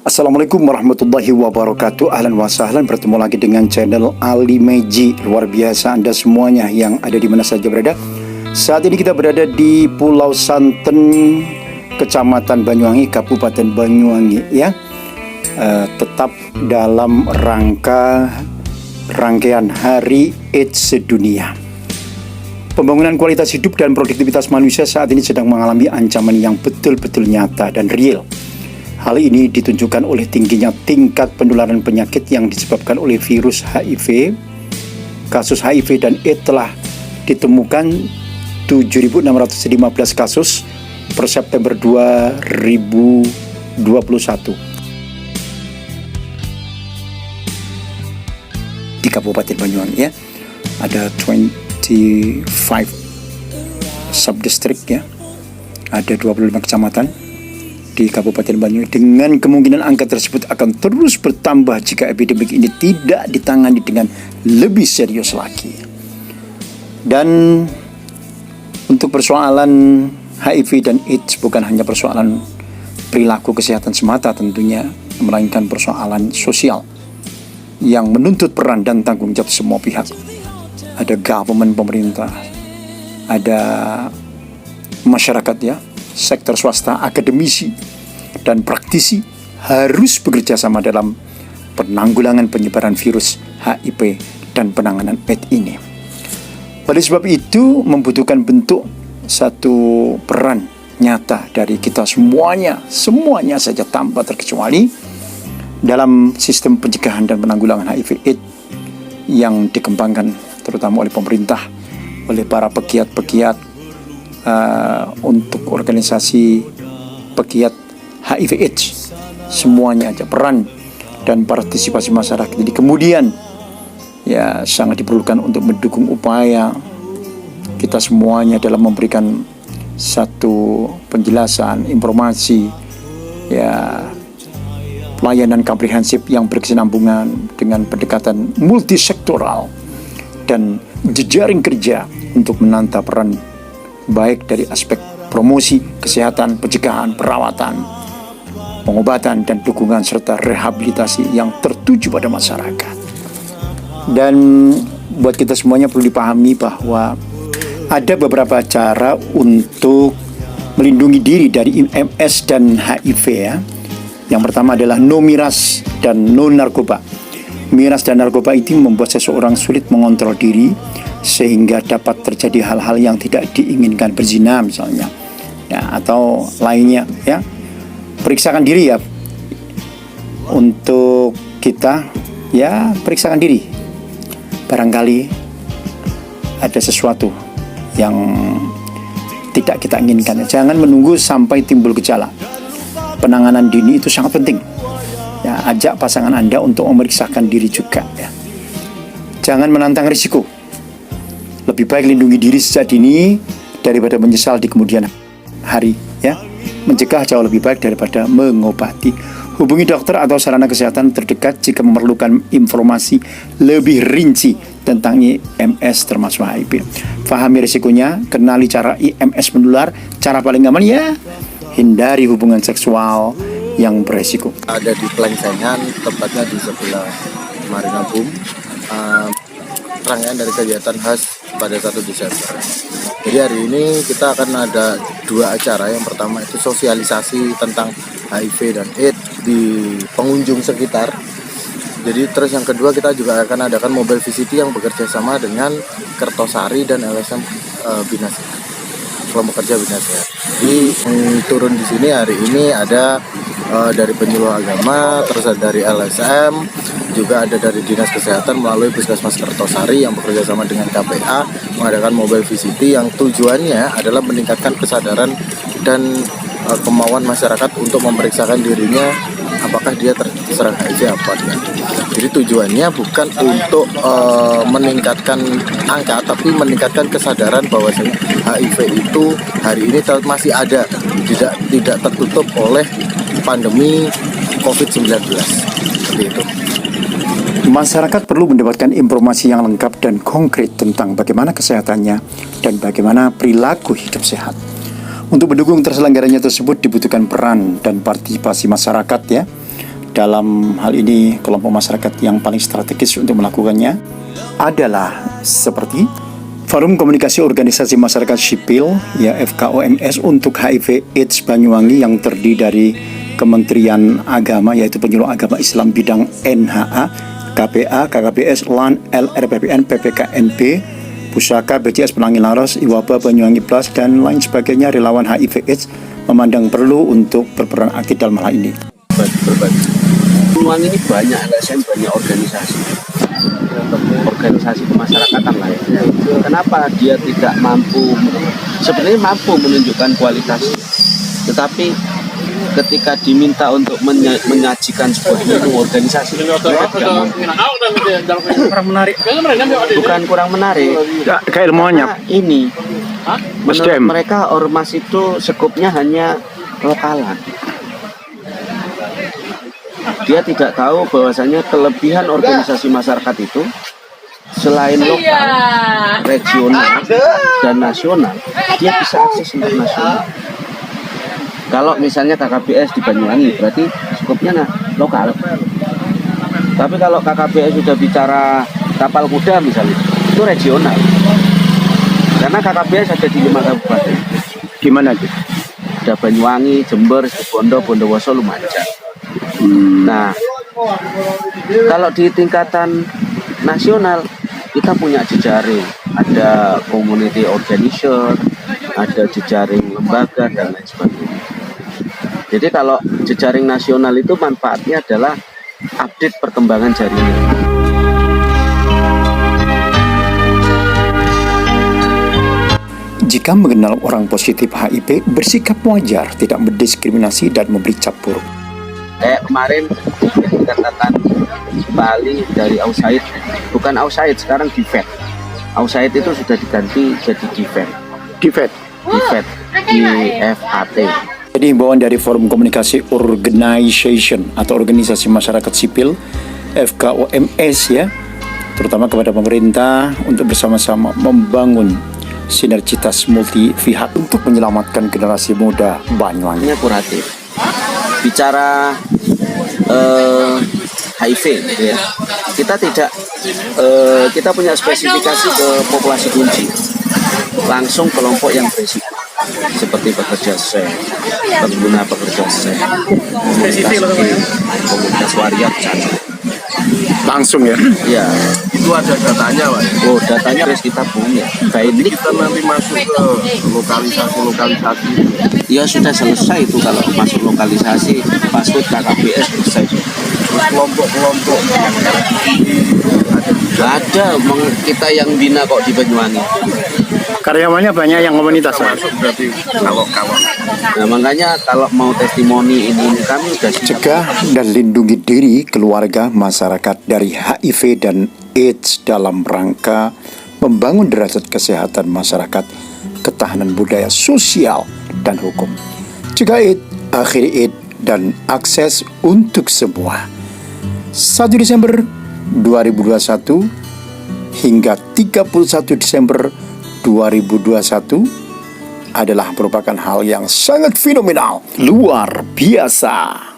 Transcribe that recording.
Assalamualaikum warahmatullahi wabarakatuh. Ahlan wa sahlan, bertemu lagi dengan channel Ali Meji. Luar biasa Anda semuanya yang ada di mana saja berada. Saat ini kita berada di Pulau Santen, Kecamatan Banyuwangi, Kabupaten Banyuwangi ya. Tetap dalam rangkaian Hari AIDS Sedunia. Pembangunan kualitas hidup dan produktivitas manusia saat ini sedang mengalami ancaman yang betul-betul nyata dan real. Hal ini ditunjukkan oleh tingginya tingkat penularan penyakit yang disebabkan oleh virus HIV. Kasus HIV dan AIDS telah ditemukan 7.615 kasus per September 2021. Di Kabupaten Banyuwangi ya, ada 25 subdistrik ya, ada 25 kecamatan di Kabupaten Banyuwangi, dengan kemungkinan angka tersebut akan terus bertambah jika epidemik ini tidak ditangani dengan lebih serius lagi. Dan untuk persoalan HIV dan AIDS bukan hanya persoalan perilaku kesehatan semata tentunya, melainkan persoalan sosial yang menuntut peran dan tanggung jawab semua pihak. Ada government, pemerintah, ada masyarakat ya, sektor swasta, akademisi, dan praktisi harus bekerja sama dalam penanggulangan penyebaran virus HIV dan penanganan AIDS ini. Oleh sebab itu membutuhkan bentuk satu peran nyata dari kita semuanya saja tanpa terkecuali dalam sistem pencegahan dan penanggulangan HIV AIDS yang dikembangkan terutama oleh pemerintah, oleh para pegiat-pegiat untuk organisasi pegiat HIV AIDS, semuanya aja peran dan partisipasi masyarakat. Jadi kemudian ya sangat diperlukan untuk mendukung upaya kita semuanya dalam memberikan satu penjelasan, informasi ya, pelayanan komprehensif yang berkesinambungan dengan pendekatan multisektoral dan jejaring kerja untuk menata peran baik dari aspek promosi, kesehatan, pencegahan, perawatan, pengobatan, dan dukungan serta rehabilitasi yang tertuju pada masyarakat. Dan buat kita semuanya perlu dipahami bahwa ada beberapa cara untuk melindungi diri dari MS dan HIV ya. Yang pertama adalah no miras dan no narkoba. Miras dan narkoba itu membuat seseorang sulit mengontrol diri sehingga dapat terjadi hal-hal yang tidak diinginkan, berzina misalnya ya, atau lainnya ya. Periksakan diri ya, untuk kita ya, periksakan diri, barangkali ada sesuatu yang tidak kita inginkan. Jangan menunggu sampai timbul gejala. Penanganan dini itu sangat penting ya. Ajak pasangan Anda untuk memeriksakan diri juga ya. Jangan menantang risiko. Lebih baik lindungi diri sejak dini daripada menyesal di kemudian hari ya. Mencegah jauh lebih baik daripada mengobati. Hubungi dokter atau sarana kesehatan terdekat jika memerlukan informasi lebih rinci tentang IMS termasuk HIV. Fahami risikonya, kenali cara IMS menular. Cara paling aman ya, hindari hubungan seksual yang beresiko. Ada di Plengsengan, tempatnya di sebelah Marina Boom. Rangkaian dari kegiatan khas pada 1 Desember. Jadi hari ini kita akan ada 2 acara. Yang pertama itu sosialisasi tentang HIV dan AIDS di pengunjung sekitar. Jadi terus yang kedua kita juga akan adakan mobile VCT yang bekerja sama dengan Kertosari dan LSM Bina Sehat, kelompok kerja Bina Sehat. Jadi turun di sini hari ini ada dari penyuluh agama, terus ada dari LSM, juga ada dari Dinas Kesehatan melalui Puskesmas Kertosari yang bekerja sama dengan KPA mengadakan mobile VCT yang tujuannya adalah meningkatkan kesadaran dan kemauan masyarakat untuk memeriksakan dirinya apakah dia terserang HIV apa tidak. Jadi tujuannya bukan untuk meningkatkan angka, tapi meningkatkan kesadaran bahwasanya HIV itu hari ini masih ada, tidak tertutup oleh pandemi COVID-19. Seperti itu. Masyarakat perlu mendapatkan informasi yang lengkap dan konkret tentang bagaimana kesehatannya dan bagaimana perilaku hidup sehat. Untuk mendukung terselenggaranya tersebut dibutuhkan peran dan partisipasi masyarakat ya. dalam hal ini kelompok masyarakat yang paling strategis untuk melakukannya adalah seperti Forum Komunikasi Organisasi Masyarakat Sipil ya FKOMS untuk HIV AIDS Banyuwangi yang terdiri dari Kementerian Agama yaitu Penyuluh Agama Islam bidang NHA, KPA, KKBS, LAN, LRPPN, PPKNB, Pusaka, BCS Penangin Laros, Iwaba, Banyuwangi Plus, dan lain sebagainya relawan HIV AIDS memandang perlu untuk berperan aktif dalam hal ini. Banyuwangi ini banyak LSM, banyak organisasi kemasyarakatan lah ya. Kenapa dia tidak mampu, sebenarnya mampu menunjukkan kualitas, tetapi ketika diminta untuk menyajikan sebuah menu organisasi dia tidak mampu. Kurang menarik. Bukan kurang menarik, Keilmuannya. karena ini menurut SDM. mereka ormas itu skupnya hanya lokalan. Dia tidak tahu bahwasanya kelebihan organisasi masyarakat itu selain lokal, regional, dan nasional, dia bisa akses internasional. Kalau misalnya KKBS di Banyuwangi, berarti skupnya lokal. Tapi kalau KKBS sudah bicara kapal kuda misalnya, itu regional. Karena KKBS ada di 5 kabupaten. Di mana itu? Ada Banyuwangi, Jember, Situbondo, Bondowoso, Lumajang. Nah, kalau di tingkatan nasional kita punya jejaring, ada community organizer, ada jejaring lembaga dan lain sebagainya. Jadi kalau jejaring nasional itu manfaatnya adalah update perkembangan jaringan. Jika mengenal orang positif HIV, bersikap wajar, tidak mendiskriminasi dan memberi cap buruk. Kayak kemarin dikatakan Bali dari Ausaid, bukan Ausaid, sekarang Divet. Ausaid itu sudah diganti jadi Divet. Divet. Divet, DFAT. Jadi himbauan dari Forum Komunikasi Organization atau Organisasi Masyarakat Sipil FKOMS ya, terutama kepada pemerintah untuk bersama-sama membangun sinergitas multi pihak untuk menyelamatkan generasi muda Banyuwangi. Ini kuratif. Bicara HIV gitu ya. Kita tidak kita punya spesifikasi ke populasi kunci. Langsung kelompok yang berisiko seperti pekerja seks, pengguna pekerja seks, komunitas waria bencana. Langsung ya. Ya, Itu ada datanya, Pak. oh datanya harus kita punya. Baik, Kita nanti masuk ke lokalisasi. ya sudah selesai itu kalau masuk lokalisasi, password KKBS selesai. Terus kelompok-kelompok Ada, kita yang bina kok di Banyuwangi. Karyawannya banyak yang komunitas. masuk berarti kalau Nah makanya kalau mau testimoni ini kami sudah siap. Cegah dan lindungi diri keluarga masyarakat dari HIV dan AIDS dalam rangka membangun derajat kesehatan masyarakat, ketahanan budaya sosial dan hukum. Cegah AIDS, akhiri AIDS, dan akses untuk semua. 1 Desember 2021 hingga 31 Desember 2021 adalah merupakan hal yang sangat fenomenal, luar biasa.